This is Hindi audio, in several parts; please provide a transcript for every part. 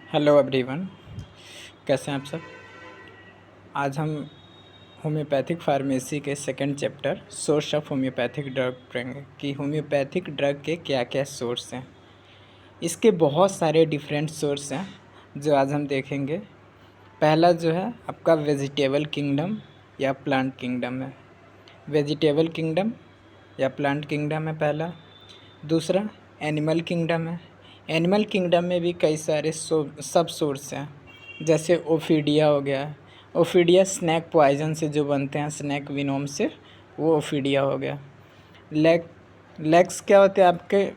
हेलो एवरीवन, कैसे हैं आप सब। आज हम होम्योपैथिक फार्मेसी के second chapter source of homeopathic drug पढ़ेंगे कि होम्योपैथिक ड्रग के क्या क्या सोर्स हैं। इसके बहुत सारे डिफरेंट सोर्स हैं जो आज हम देखेंगे। पहला जो है आपका वेजिटेबल किंगडम या प्लांट किंगडम है। वेजिटेबल किंगडम या प्लांट किंगडम है पहला। दूसरा एनिमल किंगडम है। एनिमल किंगडम में भी कई सारे सब सोर्स हैं, जैसे ओफिडिया हो गया। ओफिडिया स्नैक पॉइजन से जो बनते हैं, स्नैक विनोम से, वो ओफिडिया हो गया। लेग्स क्या होते हैं आपके?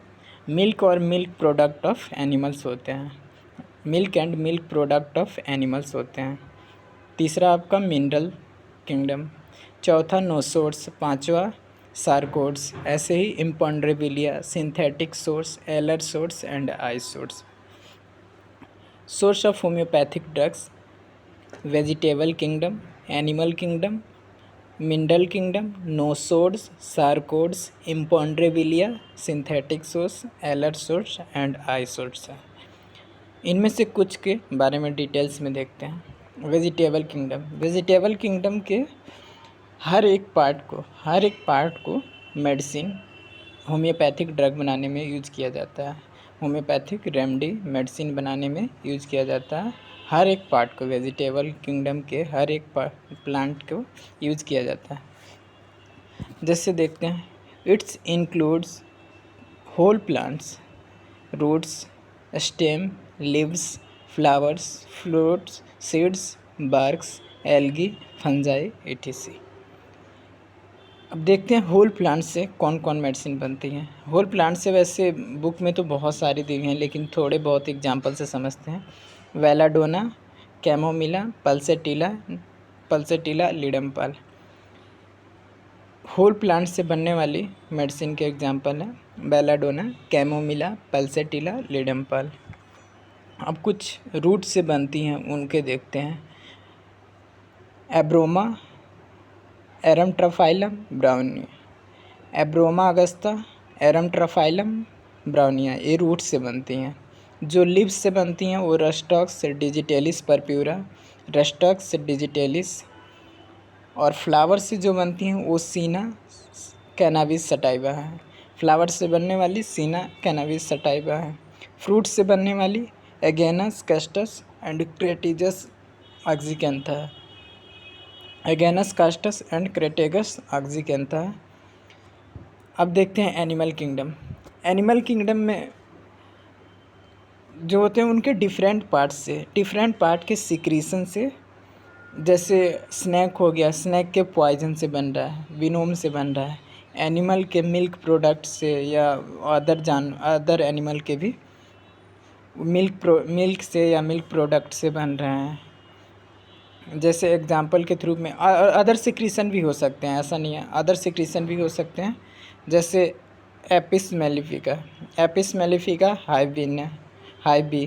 मिल्क और मिल्क प्रोडक्ट ऑफ एनिमल्स होते हैं। Milk and milk product of animals होते हैं। तीसरा आपका मिनरल किंगडम। चौथा नोसोर्स। पांचवा सार्कोड्स। ऐसे ही इम्पॉन्ड्रेबिलिया, सिंथेटिक सोर्स, एलर source and I source. Source of homeopathic drugs: vegetable kingdom, animal kingdom, mineral kingdom, nosodes, sarcodes, imponderabilia, synthetic source, एलर सोर्स एंड आई सोर्स है। इनमें से कुछ के बारे में डिटेल्स में देखते हैं। वेजिटेबल किंगडम के हर एक पार्ट को मेडिसिन, होम्योपैथिक ड्रग बनाने में यूज किया जाता है। होम्योपैथिक रेमेडी मेडिसिन बनाने में यूज किया जाता है। हर एक पार्ट को, वेजिटेबल किंगडम के हर एक प्लांट को यूज किया जाता है। जैसे देखते हैं, it's includes whole plants, roots, stem, leaves, flowers, fruits, seeds, barks, algae, fungi, etc। अब देखते हैं होल प्लांट से कौन कौन मेडिसिन बनती हैं। होल प्लांट से वैसे बुक में तो बहुत सारी दी हुई हैं, लेकिन थोड़े बहुत एग्जांपल से समझते हैं। वेलाडोना, कैमोमिला, पल्सेटिला, लिडम्पाल। होल प्लांट से बनने वाली मेडिसिन के एग्जांपल हैं बेलाडोना, कैमोमिला, पल्सेटिला, लिडम्पाल। अब कुछ रूट से बनती हैं, उनके देखते हैं। एब्रोमा, एरमट्राफाइलम ब्राउनिया, एब्रोमा अगस्ता, एरमट्राफाइलम ब्राउनिया, ये रूट से बनती हैं। जो लीव्स से बनती हैं वो rhus tox digitalis purpura, rhus tox digitalis. और फ्लावर से जो बनती हैं वो सीना कैनाबिस सटाइवा है। फ्लावर से बनने वाली सीना कैनाबिस सटाइवा है। फ्रूट से बनने वाली एगेनस कैस्टस एंड क्रेटिजस ऑक्सीकेंथा है। एगेनस कास्टस एंड क्रेटेगस ऑक्सीकेंथा है। अब देखते हैं एनिमल किंगडम। एनिमल किंगडम में जो होते हैं उनके डिफरेंट पार्ट के सिक्रीशन से, जैसे स्नैक हो गया, स्नैक के पॉइजन से बन रहा है, विनोम से बन रहा है। एनिमल के मिल्क प्रोडक्ट से या अदर एनिमल के भी मिल्क से या मिल्क प्रोडक्ट से बन रहे हैं। जैसे एग्जांपल के थ्रू में अदर सिक्रीशन भी हो सकते हैं, ऐसा नहीं है, अदर सिक्रीशन भी हो सकते हैं। जैसे एपिस मेलिफिका हाइबी,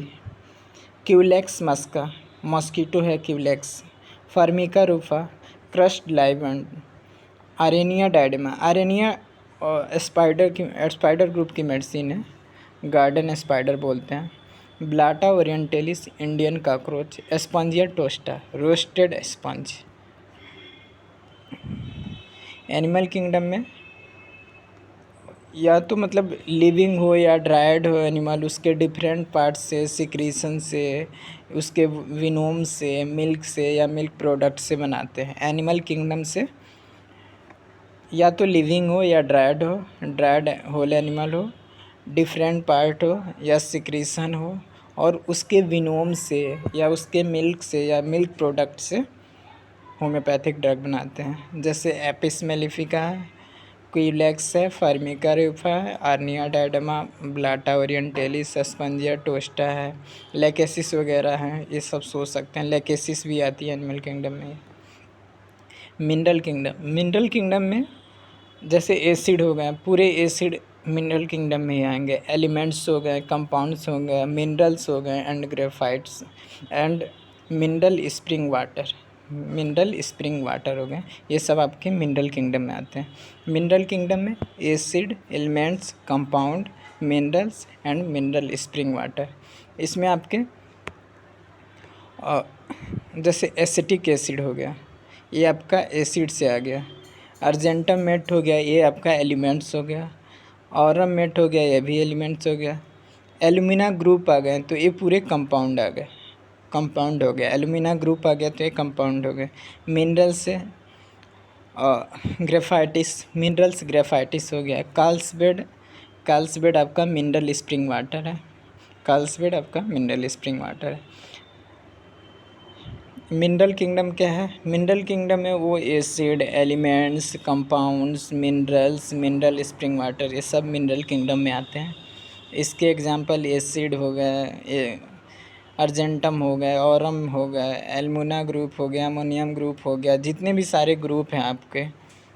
क्यूलेक्स मस्का, मॉस्किटो है क्यूलेक्स, फर्मिका रूफा, क्रस्ट लाइवेंड, आरेनिया डायडेमा। आरेनिया स्पाइडर ग्रुप की मेडिसिन है, गार्डन स्पाइडर बोलते हैं। Blatta Orientalis, Indian cockroach, Spongia टोस्टा, roasted sponge. Animal kingdom में या तो मतलब लिविंग हो या ड्राइड हो एनिमल, उसके डिफरेंट पार्ट से, सिक्रीशन से, उसके विनोम से, मिल्क से या मिल्क प्रोडक्ट से बनाते हैं। एनिमल किंगडम से या तो लिविंग हो या ड्राइड होल एनिमल हो, डिफरेंट पार्ट हो या सिक्रीशन हो, और उसके विनोम से या उसके मिल्क से या मिल्क प्रोडक्ट से होम्योपैथिक ड्रग बनाते हैं। जैसे एपिस मेलिफिका है, क्यूलेक्स है, फर्मिका रूफा है, आर्निया डायडेमा, ब्लाटा ओरिएंटलिस, स्पंजिया टोस्टा है, लेकेसिस वगैरह हैं, ये सब सोच सकते हैं। लेकेसिस भी आती है एनिमल किंगडम में। मिनरल किंगडम में जैसे एसिड हो गए, पूरे एसिड मिनरल किंगडम में ही आएंगे। एलिमेंट्स हो गए, कंपाउंड्स हो गए, मिनरल्स हो गए and graphites and mineral spring water हो गए, ये सब आपके मिनरल किंगडम में आते हैं। मिनरल किंगडम में acid, elements, compound, minerals and mineral spring water, इसमें आपके जैसे एसिटिक एसिड हो गया, ये आपका एसिड से आ गया। अर्जेंटम मेट हो गया, ये आपका एलिमेंट्स हो गया। ऑरम मेट हो गया, ये भी एलिमेंट्स हो गया। एलुमिना ग्रुप आ गए तो ये पूरे कंपाउंड आ गए, कंपाउंड हो गया। एलुमिना ग्रुप आ गया तो ये कंपाउंड हो गए। मिनरल से ग्रेफाइटिस, मिनरल्स ग्रेफाइटिस हो गया। कार्ल्सबेड, कार्ल्सबेड आपका मिनरल स्प्रिंग वाटर है, कार्ल्सबेड आपका मिनरल स्प्रिंग वाटर है। मिनरल किंगडम क्या है? मिनरल किंगडम में वो acid, elements, compounds, minerals, mineral spring water, ये सब मिनरल किंगडम में आते हैं। इसके एग्जांपल एसिड हो गए, अर्जेंटम हो गए, ऑरम हो गए, एल्मुना ग्रुप हो गया, अमोनियम ग्रुप हो गया, जितने भी सारे ग्रुप हैं आपके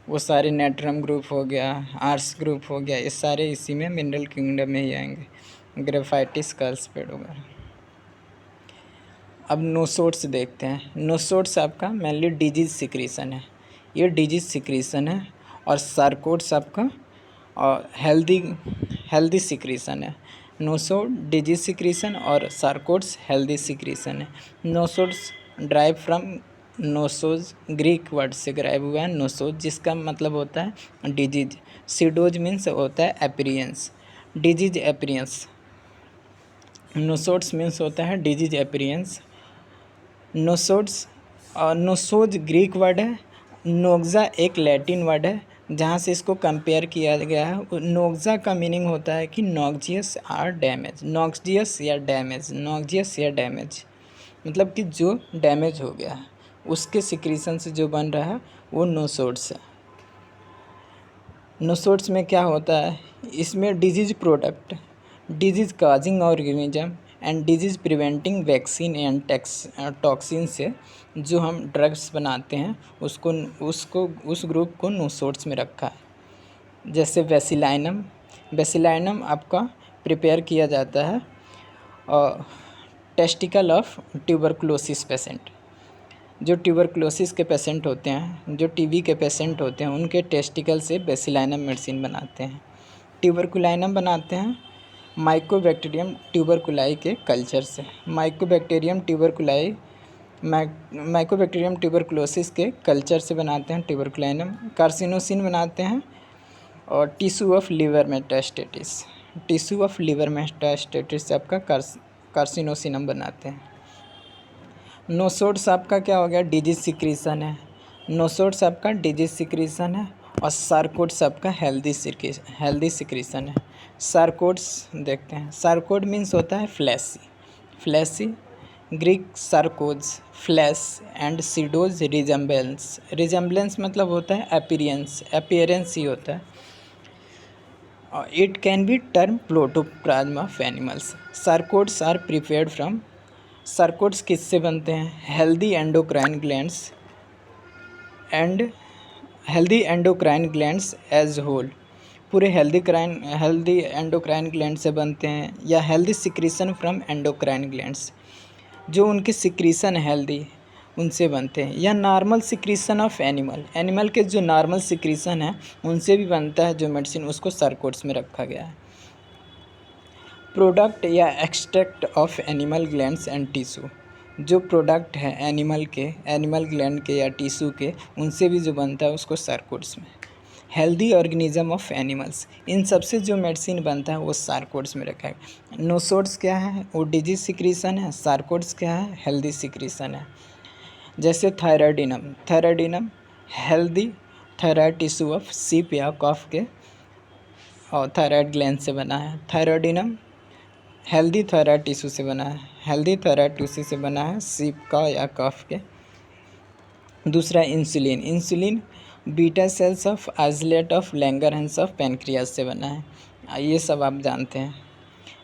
वो सारे, नेट्रम ग्रुप हो गया, आर्स ग्रुप हो गया, ये सारे इसी में मिनरल किंगडम में ही आएंगे। ग्रेफाइटिस, कार्ल्सबेड वगैरह। अब नोसोड्स देखते हैं। नोसोड्स आपका मेनली डिजीज सिक्रीशन है, ये डिजीज सिक्रीशन है। और सार्कोड्स आपका और हेल्दी सिक्रीशन है। नोसोड डिजीज सिक्रीशन और सार्कोड्स हेल्दी सिक्रीशन है। Nosodes drive from nosos, Greek word से ड्राइव हुआ है नोसोज, जिसका मतलब होता है डिजीज। सीडोज मीन्स होता है appearance, disease appearance. Nosodes means होता है disease appearance. Nosodes, nosos Greek word है, नोक्सा एक लैटिन वर्ड है जहाँ से इसको कंपेयर किया गया है। नोक्सा का मीनिंग होता है कि नॉक्जियस आर डैमेज, नॉक्जियस या डैमेज, नॉक्जियस या डैमेज मतलब कि जो डैमेज हो गया है उसके सिक्रीशन से जो बन रहा है वो नोसोड्स है। नोसोड्स में क्या होता है? इसमें disease product, disease causing organism and disease preventing vaccine and toxin से जो हम ड्रग्स बनाते हैं उसको उस ग्रुप को नोसोड्स में रखा है। जैसे वेसिलाइनम, वेसिलाइनम आपका प्रिपेयर किया जाता है टेस्टिकल ऑफ ट्यूबरकुलोसिस पेशेंट। जो ट्यूबरकुलोसिस के पेशेंट होते हैं, जो टीबी के पेशेंट होते हैं, उनके टेस्टिकल से बेसिलाइनम मेडिसिन बनाते हैं। ट्यूबरकुलाइनम बनाते हैं माइकोबैक्टीरियम ट्यूबरकुलाई के कल्चर से। माइकोबैक्टीरियम ट्यूबरकुलाई, माइकोबैक्टीरियम ट्यूबरकुलोसिस के कल्चर से बनाते हैं ट्यूबरकुलाइनम। कार्सिनोसिन बनाते हैं और tissue of liver metastasis, tissue of liver metastasis से आपका कार्सिनोसिनम बनाते हैं। नोसोड्स आपका क्या हो गया? डिजीज सिक्रीशन है। नोसोड्स आपका डिजीज सिक्रीशन है और सार्कोड्स आपका हेल्दी सिक्रीशन है। सार्कोड्स देखते हैं। सार्कोड मीन्स होता है fleshy, fleshy Greek sarkos, flesh and सीडोज रिजेम्बलेंस, रिजेम्बलेंस मतलब होता है अपीयरेंस, अपीयरेंस ही होता है। It can be term protoplasm of animals. Sarcodes are prepared from, sarcodes किससे बनते हैं? Healthy endocrine glands and healthy endocrine glands as whole, पूरे हेल्दी एंडोक्राइन ग्लैंड से बनते हैं, या healthy secretion from endocrine glands, जो उनके सिक्रीशन हेल्दी उनसे बनते हैं, या नॉर्मल सिक्रीशन ऑफ एनिमल के जो नॉर्मल सिक्रीशन है उनसे भी बनता है जो मेडिसिन, उसको सार्कोड्स में रखा गया है। प्रोडक्ट या extract of animal glands and tissue, जो प्रोडक्ट है एनिमल ग्लैंड के या टिश्यू के, उनसे भी जो बनता है उसको सार्कोड्स में। हेल्दी ऑर्गेनिज्म ऑफ एनिमल्स, इन सबसे जो मेडिसिन बनता है वो सार्कोड्स में रखा है। नोसोड्स क्या है? वो डिजीज सिक्रीशन है। सार्कोड्स क्या है? हेल्दी सिक्रीशन है। जैसे thyroidinum, thyroidinum healthy thyroid tissue of sheep या कॉफ के और थायराइड ग्लैंड से बना है। थायराइडिनम हेल्दी थायराइड टिश्यू से बना है, हेल्दी थायराइड टिश्यू से बना है सीप का या कफ के। दूसरा insulin, insulin beta cells of isolate of Langerhans of pancreas से बना है, ये सब आप जानते हैं।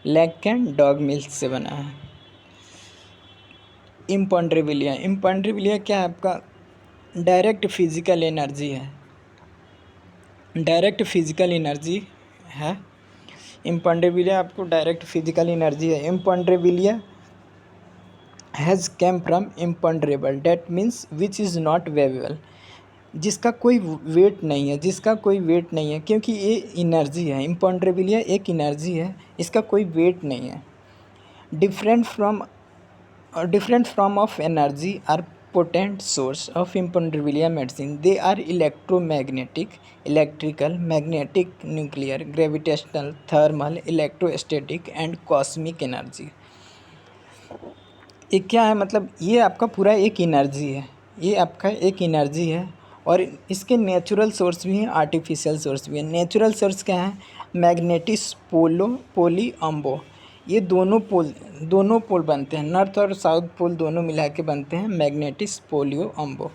लैक्टन डॉग मिल्क से बना है। इम्पॉन्ड्रेबिलिया, इम्पॉन्ड्रेबिलिया क्या है? आपका डायरेक्ट फिजिकल एनर्जी है, डायरेक्ट फिजिकल एनर्जी है। इम्पॉन्ड्रेबिलिया आपको डायरेक्ट फिजिकल एनर्जी है। Imponderabilia has came from imponderable, that means which is not weighable, जिसका कोई वेट नहीं है, जिसका कोई वेट नहीं है, क्योंकि ये एनर्जी है। इम्पॉन्ड्रेबिलिया एक एनर्जी है, इसका कोई वेट नहीं है। Different from different form of energy are potent source of Imponderevilla medicine. They are electromagnetic, electrical, magnetic, nuclear, gravitational, thermal, electrostatic and cosmic energy. ये क्या है, मतलब ये आपका पूरा एक एनर्जी है, ये आपका एक एनर्जी है और इसके नेचुरल सोर्स भी हैं, आर्टिफिशियल सोर्स भी हैं। नेचुरल सोर्स क्या है, मैग्नेटिस पोलो पोली अम्बो, ये दोनों पोल बनते हैं, नॉर्थ और साउथ पोल दोनों मिला के बनते हैं मैग्नेटिस पोलियो अम्बो।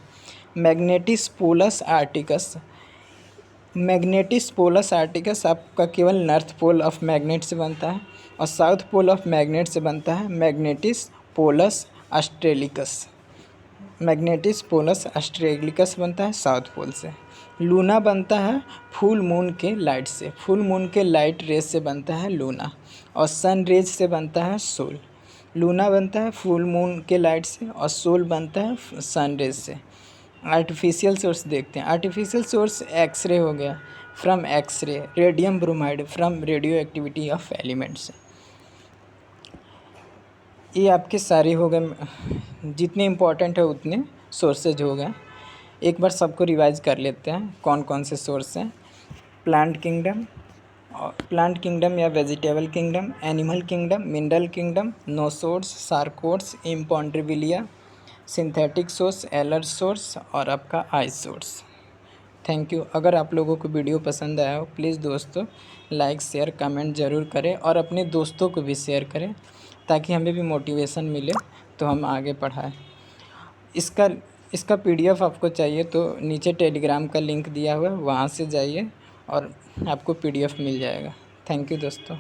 मैग्नेटिस पोलस आर्टिकस आपका केवल नॉर्थ पोल ऑफ मैग्नेट से बनता है और साउथ पोल ऑफ मैग्नेट से बनता है मैग्नेटिस पोलस ऑस्ट्रेलिकस बनता है साउथ पोल से। लूना बनता है फुल मून के लाइट से, फुल मून के लाइट रेज से बनता है लूना और सन रेज से बनता है सोल। लूना बनता है फुल मून के लाइट से और सोल बनता है सन रेज से। आर्टिफिशियल सोर्स देखते हैं। आर्टिफिशियल सोर्स एक्सरे हो गया, from X ray, radium bromide from radio activity of elements. ये आपके सारे हो गए, जितने इम्पोर्टेंट है उतने सोर्सेज हो गए। एक बार सबको रिवाइज कर लेते हैं कौन कौन से सोर्स हैं। प्लांट किंगडम या vegetable kingdom, animal kingdom, mineral kingdom, nosodes, sarcodes, imponderabilia, synthetic source, एलर सोर्स और आपका आई सोर्स। Thank you. अगर आप लोगों को वीडियो पसंद आया हो प्लीज़ दोस्तों लाइक शेयर कमेंट ज़रूर करें और अपने दोस्तों को भी शेयर करें ताकि हमें भी मोटिवेशन मिले तो हम आगे पढ़ाएं। इसका PDF आपको चाहिए तो नीचे टेलीग्राम का लिंक दिया हुआ है, वहाँ से जाइए और आपको PDF मिल जाएगा। थैंक यू दोस्तों।